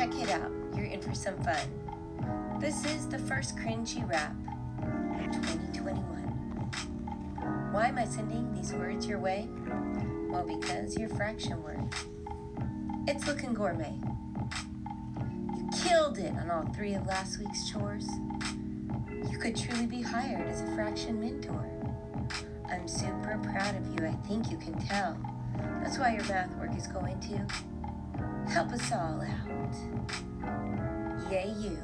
check it out. You're in for some fun. This is the first cringy rap of 2021. Why am I sending these words your way? Well, because you're fraction word. It's looking gourmet. You killed it on all 3 of last week's chores. You could truly be hired as a fraction mentor. I'm super proud of you, I think you can tell. That's why your math work is going to help us all out. Yay, you.